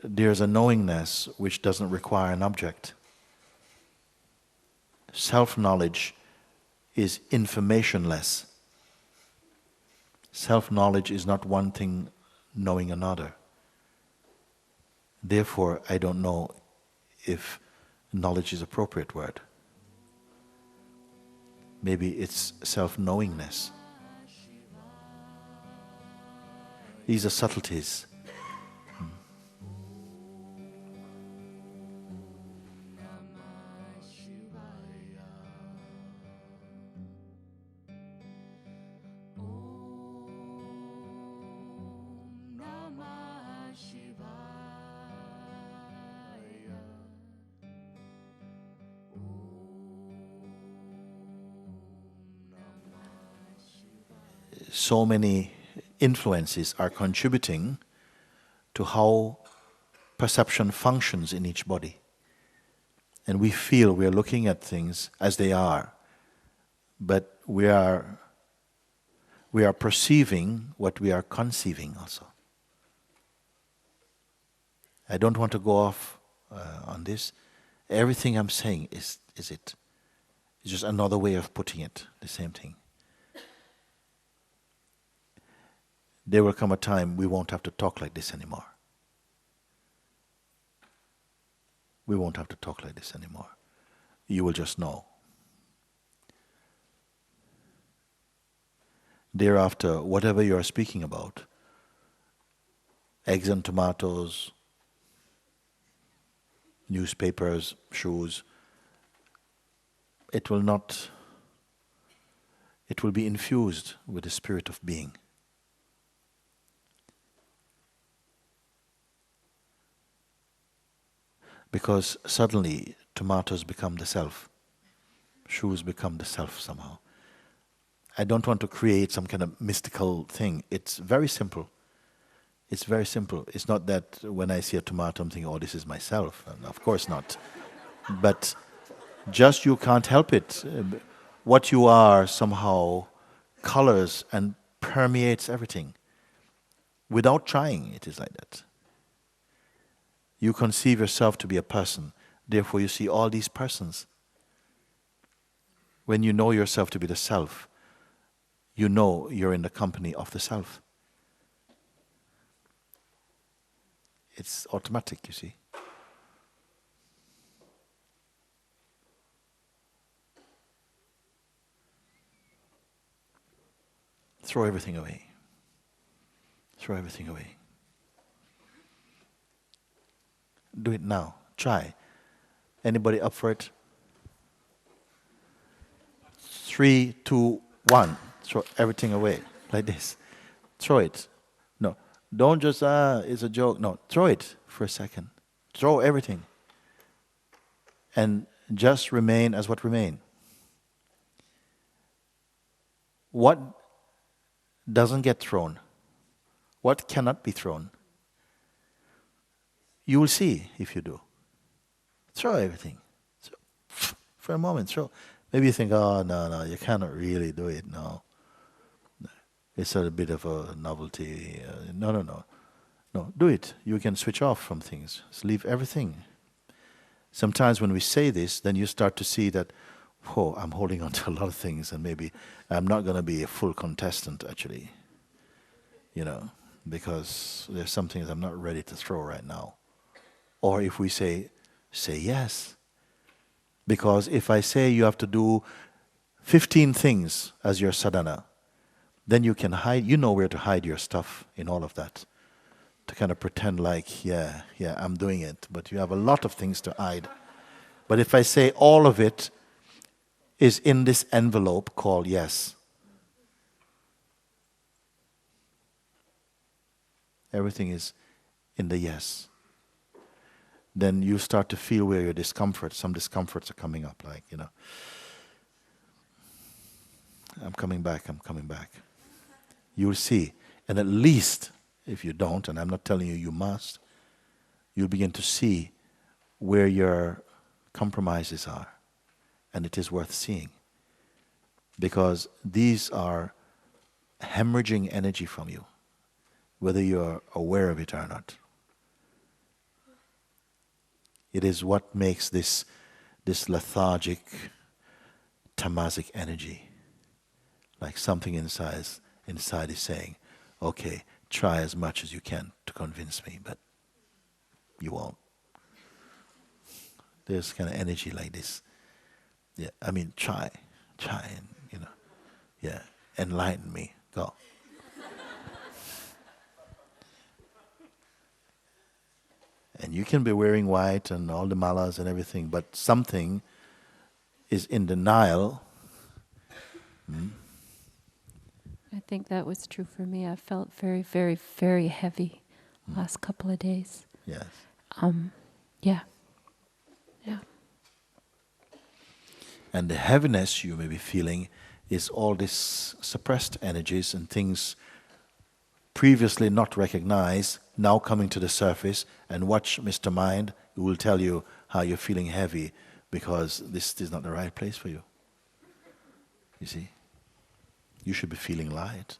there's a knowingness which doesn't require an object. Self-knowledge is informationless. Self-knowledge is not one thing knowing another. Therefore, I don't know if knowledge is an appropriate word. Maybe it's self-knowingness. These are subtleties. So many influences are contributing to how perception functions in each body. And we feel we are looking at things as they are, but we are perceiving what we are conceiving also. I don't want to go off on this. Everything I'm saying is it. It's just another way of putting it, the same thing. There will come a time we won't have to talk like this anymore. We won't have to talk like this anymore. You will just know. Thereafter, whatever you are speaking about, eggs and tomatoes, newspapers, shoes, it will be infused with the spirit of being. Because suddenly tomatoes become the self. Shoes become the self somehow. I don't want to create some kind of mystical thing. It's very simple. It's very simple. It's not that when I see a tomato I'm thinking, oh, this is myself. And of course not. But just you can't help it. What you are somehow colors and permeates everything. Without trying, it is like that. You conceive yourself to be a person, therefore you see all these persons. When you know yourself to be the self, you know you're in the company of the self. It's automatic, you see. Throw everything away. Throw everything away. Do it now. Try. Anybody up for it? 3, 2, 1. Throw everything away. Like this. Throw it. No. Don't just, it's a joke. No. Throw it for a second. Throw everything. And just remain as what remain. What doesn't get thrown? What cannot be thrown? You will see if you do. Throw everything. For a moment, throw. Maybe you think, oh, no, you cannot really do it. No. It's a bit of a novelty. No. No, do it. You can switch off from things. Just leave everything. Sometimes when we say this, then you start to see that, oh, I'm holding on to a lot of things and maybe I'm not going to be a full contestant actually. Because there's some things I'm not ready to throw right now. Or if we say yes. Because if I say you have to do 15 things as your sadhana, then you can hide, you know where to hide your stuff in all of that. To kind of pretend like, yeah, I'm doing it. But you have a lot of things to hide. But if I say all of it is in this envelope called yes. Everything is in the yes. Then you start to feel where your discomfort, some discomforts are coming up, like, I'm coming back. You'll see. And at least, if you don't, and I'm not telling you must, you'll begin to see where your compromises are. And it is worth seeing. Because these are hemorrhaging energy from you, whether you're aware of it or not. It is what makes this lethargic, tamasic energy. Like something inside is saying, okay, try as much as you can to convince me, but you won't. There's kind of energy like this. Yeah, I mean, try, and yeah, enlighten me. Go. And you can be wearing white and all the malas and everything, but something is in denial. I think that was true for me. I felt very, very, very heavy last couple of days. Yes. Yeah. Yeah. And the heaviness you may be feeling is all these suppressed energies and things previously not recognized, now coming to the surface. And watch Mr. Mind, who will tell you how you're feeling heavy because this is not the right place for you. You see? You should be feeling light,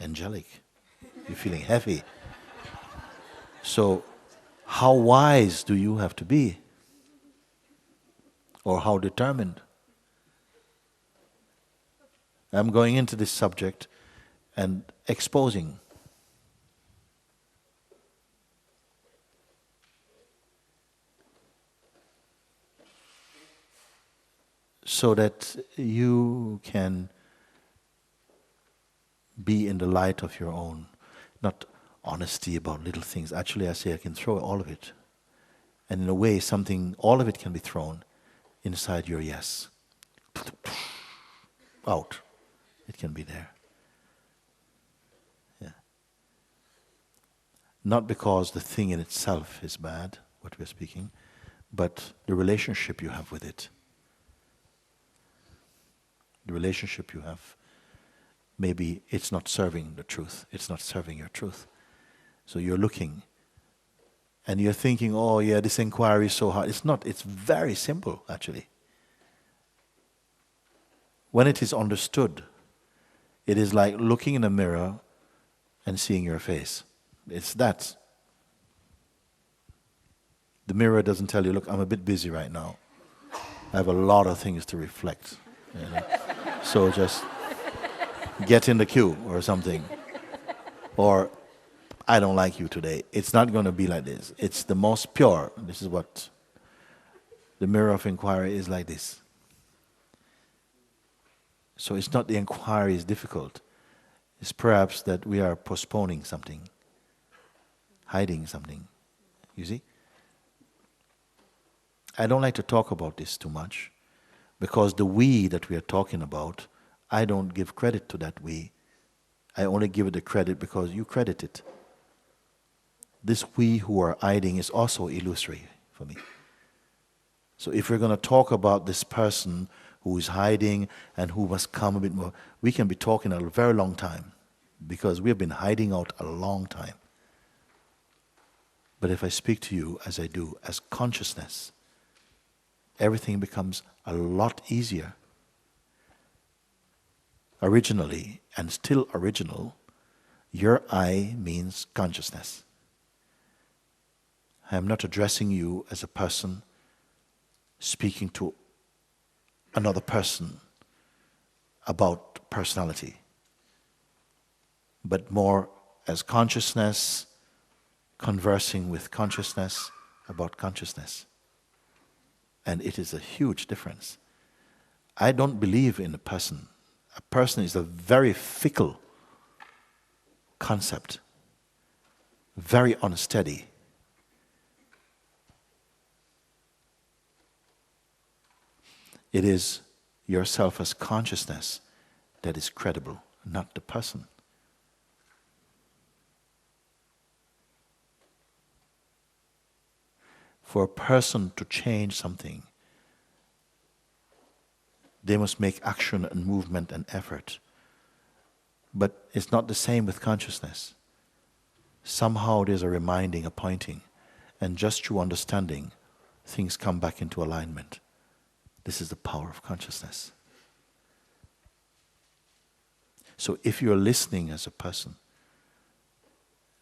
angelic. You're feeling heavy. So, how wise do you have to be? Or how determined? I'm going into this subject and exposing. So that you can be in the light of your own, not honesty about little things. Actually, I say I can throw all of it. And in a way, all of it can be thrown inside your yes. Out. It can be there. Yeah. Not because the thing in itself is bad, what we're speaking, but the relationship you have with it. The relationship you have. Maybe it's not serving the truth. It's not serving your truth. So you're looking and you're thinking, oh yeah, this inquiry is so hard. It's not. It's very simple, actually. When it is understood, it is like looking in a mirror and seeing your face. It's that. The mirror doesn't tell you, look, I'm a bit busy right now. I have a lot of things to reflect. So just get in the queue or something. Or, I don't like you today. It's not going to be like this. It's the most pure. This is what the mirror of inquiry is, like this. So it's not the inquiry is difficult. It's perhaps that we are postponing something, hiding something. You see? I don't like to talk about this too much because the we that we are talking about, I don't give credit to that we. I only give it the credit because you credit it. This we who are hiding is also illusory for me. So if we're going to talk about this person who is hiding and who must come a bit more, we can be talking a very long time because we have been hiding out a long time. But if I speak to you as I do, as consciousness, everything becomes a lot easier. Originally, and still original, your I means consciousness. I am not addressing you as a person speaking to another person about personality, but more as consciousness conversing with consciousness about consciousness. And it is a huge difference. I don't believe in a person. A person is a very fickle concept, very unsteady. It is yourself as consciousness that is credible, not the person. For a person to change something, they must make action and movement and effort. But it's not the same with consciousness. Somehow there's a reminding, a pointing, and just through understanding, things come back into alignment. This is the power of consciousness. So if you're listening as a person,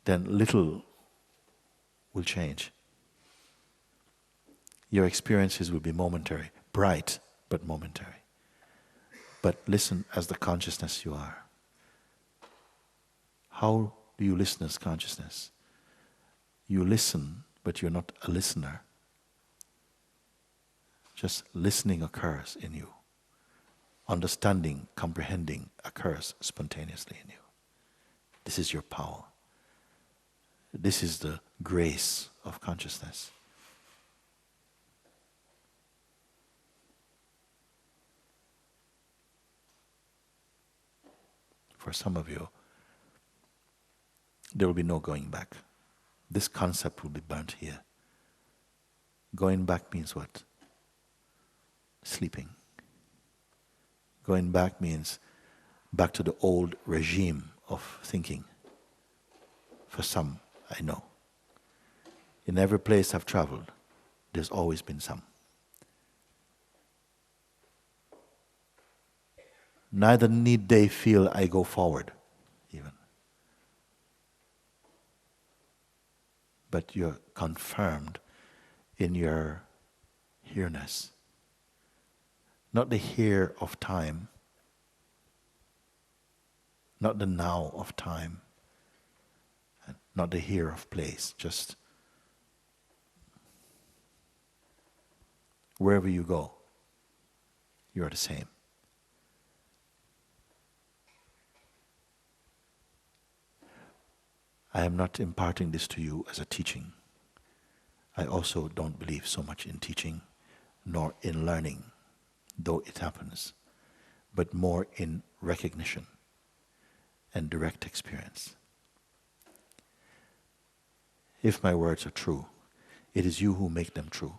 then little will change. Your experiences will be momentary, bright but momentary. But listen as the consciousness you are. How do you listen as consciousness? You listen, but you're not a listener. Just listening occurs in you. Understanding, comprehending occurs spontaneously in you. This is your power. This is the grace of consciousness. For some of you, there will be no going back. This concept will be burnt here. Going back means what? Sleeping. Going back means back to the old regime of thinking. For some, I know. In every place I've traveled, there's always been some. Neither need they feel I go forward, even. But you're confirmed in your here-ness. Not the here of time, not the now of time, and not the here of place, just wherever you go, you're the same. I am not imparting this to you as a teaching. I also don't believe so much in teaching, nor in learning, though it happens, but more in recognition and direct experience. If my words are true, it is you who make them true.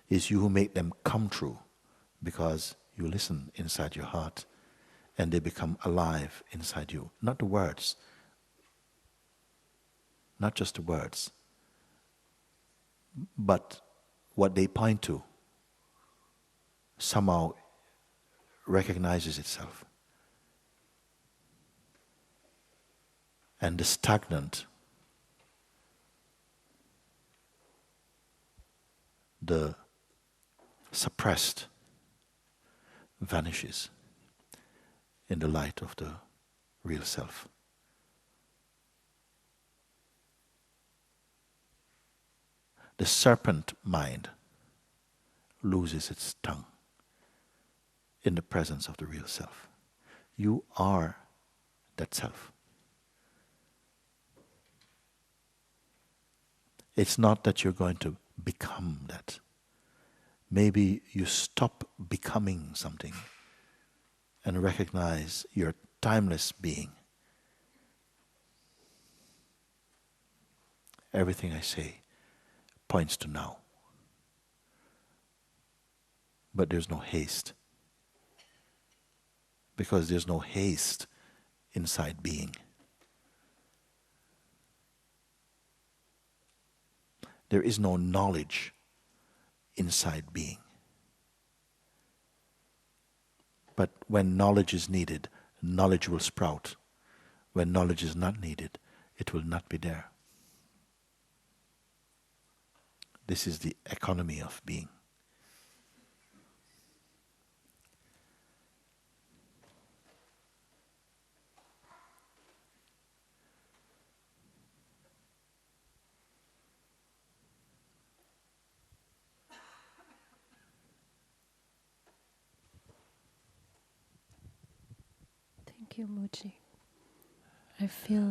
It is you who make them come true, because you listen inside your heart and they become alive inside you. Not the words, not just the words, but what they point to somehow recognizes itself. And the stagnant, the suppressed vanishes in the light of the real self. The serpent mind loses its tongue in the presence of the real self. You are that self. It's not that you're going to become that. Maybe you stop becoming something and recognize your timeless being. Everything I say points to now. But there's no haste. Because there's no haste inside being. There is no knowledge inside being. But when knowledge is needed, knowledge will sprout. When knowledge is not needed, it will not be there. This is the economy of being. Thank you, Mooji. I feel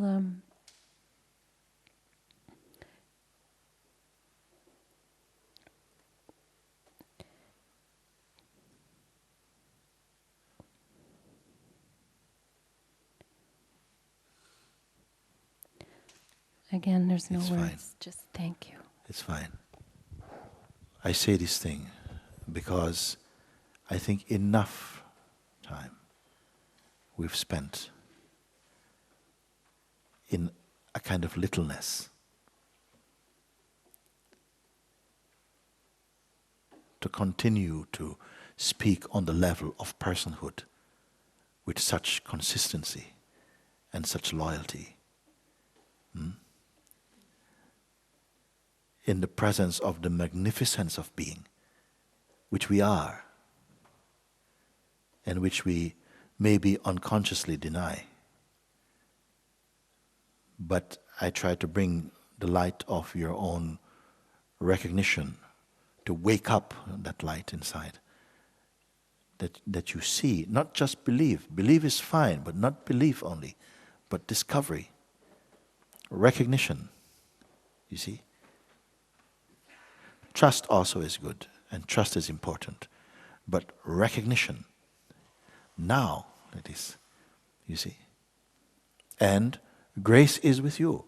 again, there's no It's words. fine. Just thank you. It's fine. I say this thing because I think enough time we've spent in a kind of littleness to continue to speak on the level of personhood with such consistency and such loyalty. in the presence of the magnificence of being, which we are, and which we maybe unconsciously deny. But I try to bring the light of your own recognition to wake up that light inside. That you see, not just believe. Believe is fine, but not belief only, but discovery, recognition, you see. Trust also is good, and trust is important, but recognition, now it is, you see. And grace is with you.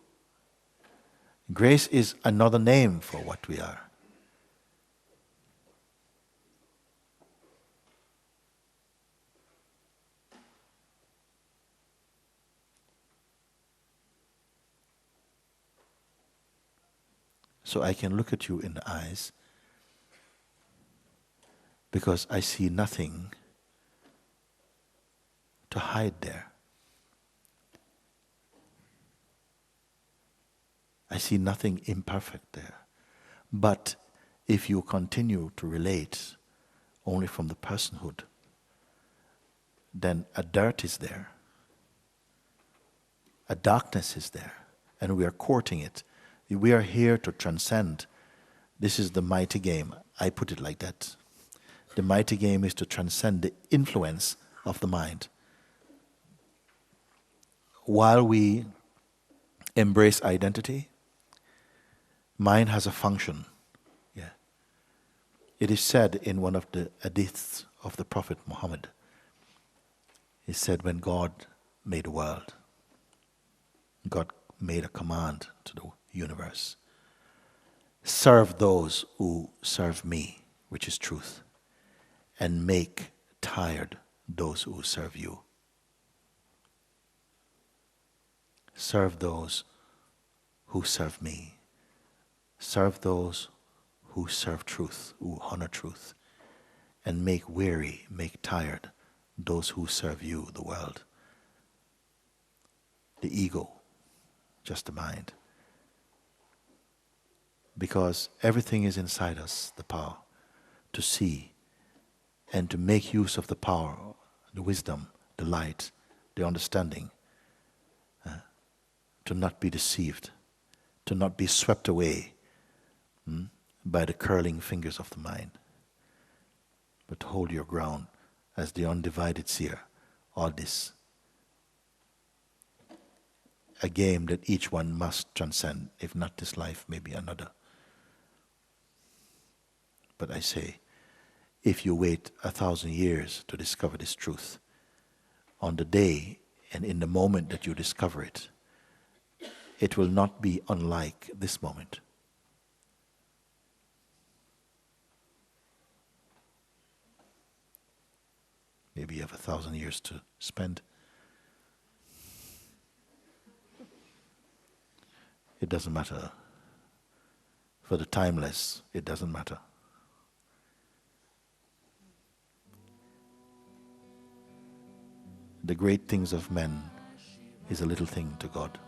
Grace is another name for what we are. So I can look at you in the eyes because I see nothing to hide there. I see nothing imperfect there. But if you continue to relate only from the personhood, then a dirt is there. A darkness is there. And we are courting it. We are here to transcend. This is the mighty game. I put it like that. The mighty game is to transcend the influence of the mind. While we embrace identity, mind has a function. Yeah. It is said in one of the hadiths of the Prophet Muhammad, he said when God made the world, God made a command to the universe. Serve those who serve me, which is truth, and make tired those who serve you. Serve those who serve me. Serve those who serve truth, who honor truth, and make weary, make tired those who serve you, the world. The ego, just the mind. Because everything is inside us, the power to see and to make use of the power, the wisdom, the light, the understanding, to not be deceived, to not be swept away by the curling fingers of the mind, but hold your ground as the undivided seer. All this, a game that each one must transcend, if not this life, maybe another. But I say, if you wait 1,000 years to discover this truth, on the day and in the moment that you discover it, it will not be unlike this moment. Maybe you have 1,000 years to spend. It doesn't matter. For the timeless, it doesn't matter. The great things of men is a little thing to God.